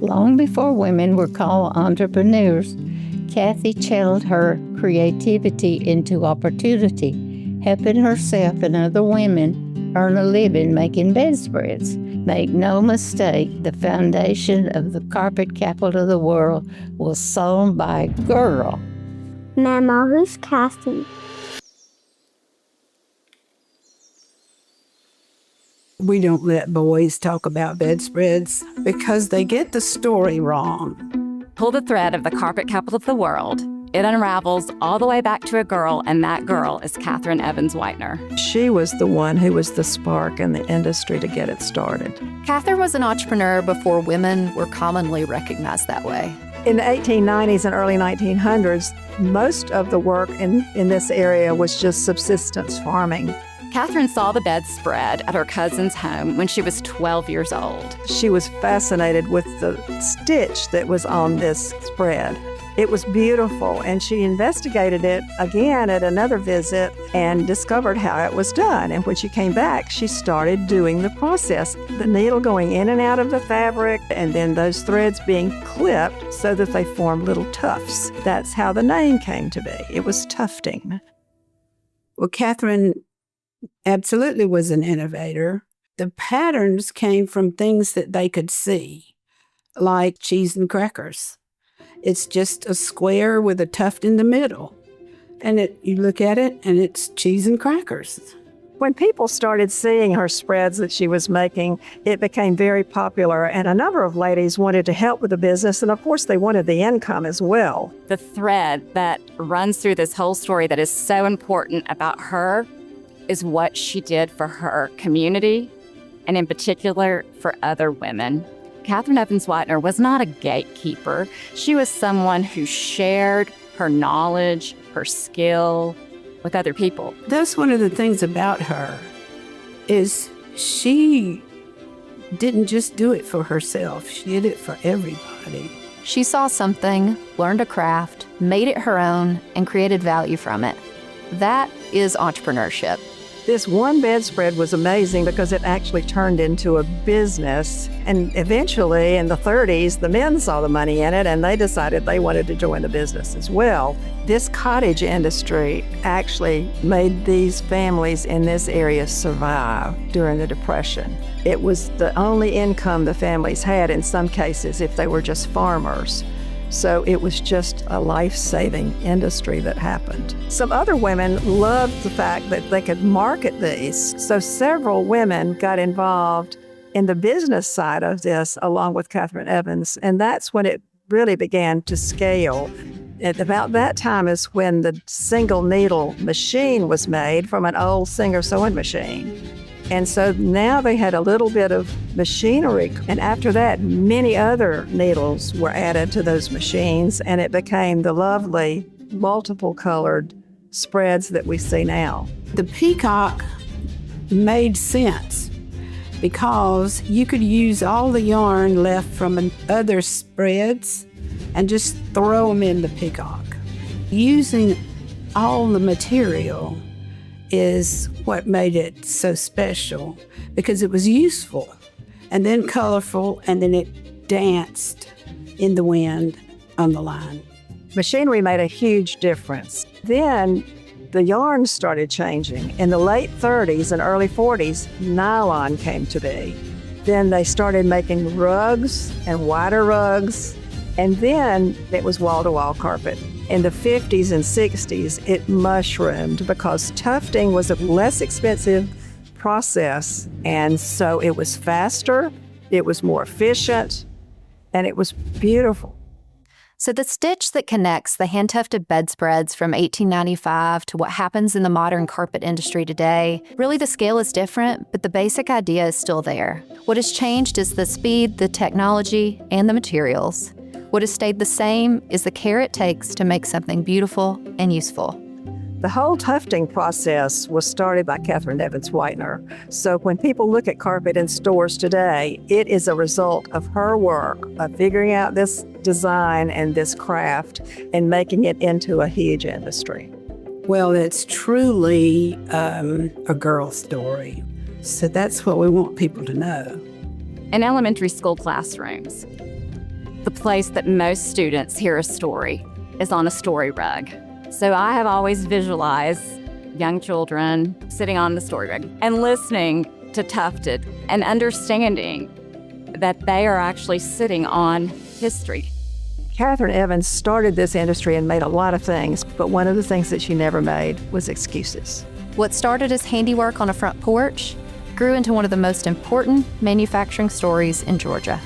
Long before women were called entrepreneurs, Cathy channeled her creativity into opportunity, helping herself and other women earn a living making bedspreads. Make no mistake, the foundation of the carpet capital of the world was sown by a girl. Mama, who's Cathy? We don't let boys talk about bedspreads because they get the story wrong. Pull the thread of the carpet capital of the world. It unravels all the way back to a girl, and that girl is Catherine Evans Whitener. She was the one who was the spark in the industry to get it started. Catherine was an entrepreneur before women were commonly recognized that way. In the 1890s and early 1900s, most of the work in this area was just subsistence farming. Catherine saw the bedspread at her cousin's home when she was 12 years old. She was fascinated with the stitch that was on this spread. It was beautiful, and she investigated it again at another visit and discovered how it was done. And when she came back, she started doing the process, the needle going in and out of the fabric, and then those threads being clipped so that they formed little tufts. That's how the name came to be. It was tufting. Well, Catherine absolutely was an innovator. The patterns came from things that they could see, like cheese and crackers. It's just a square with a tuft in the middle. And you look at it, and it's cheese and crackers. When people started seeing her spreads that she was making, it became very popular, and a number of ladies wanted to help with the business, and of course they wanted the income as well. The thread that runs through this whole story that is so important about her is what she did for her community, and in particular for other women. Catherine Evans Whitener was not a gatekeeper. She was someone who shared her knowledge, her skill with other people. That's one of the things about her, is she didn't just do it for herself. She did it for everybody. She saw something, learned a craft, made it her own, and created value from it. That is entrepreneurship. This one bedspread was amazing because it actually turned into a business. And eventually, in the 30s, the men saw the money in it and they decided they wanted to join the business as well. This cottage industry actually made these families in this area survive during the Depression. It was the only income the families had in some cases if they were just farmers. So it was just a life-saving industry that happened. Some other women loved the fact that they could market these. So several women got involved in the business side of this along with Catherine Evans, and that's when it really began to scale. At about that time is when the single needle machine was made from an old Singer sewing machine. And so now they had a little bit of machinery. And after that, many other needles were added to those machines, and it became the lovely multiple colored spreads that we see now. The peacock made sense because you could use all the yarn left from other spreads and just throw them in the peacock. Using all the material is what made it so special, because it was useful and then colorful, and then it danced in the wind on the line. Machinery made a huge difference. Then the yarn started changing. In the late 30s and early 40s, nylon came to be. Then they started making rugs and wider rugs, and then it was wall-to-wall carpet. In the 50s and 60s, it mushroomed because tufting was a less expensive process, and so it was faster, it was more efficient, and it was beautiful. So the stitch that connects the hand-tufted bedspreads from 1895 to what happens in the modern carpet industry today, really the scale is different, but the basic idea is still there. What has changed is the speed, the technology, and the materials. What has stayed the same is the care it takes to make something beautiful and useful. The whole tufting process was started by Catherine Evans Whitener. So when people look at carpet in stores today, it is a result of her work of figuring out this design and this craft and making it into a huge industry. Well, it's truly a girl story. So that's what we want people to know. In elementary school classrooms, the place that most students hear a story is on a story rug. So I have always visualized young children sitting on the story rug and listening to Tufted and understanding that they are actually sitting on history. Catherine Evans started this industry and made a lot of things, but one of the things that she never made was excuses. What started as handiwork on a front porch grew into one of the most important manufacturing stories in Georgia.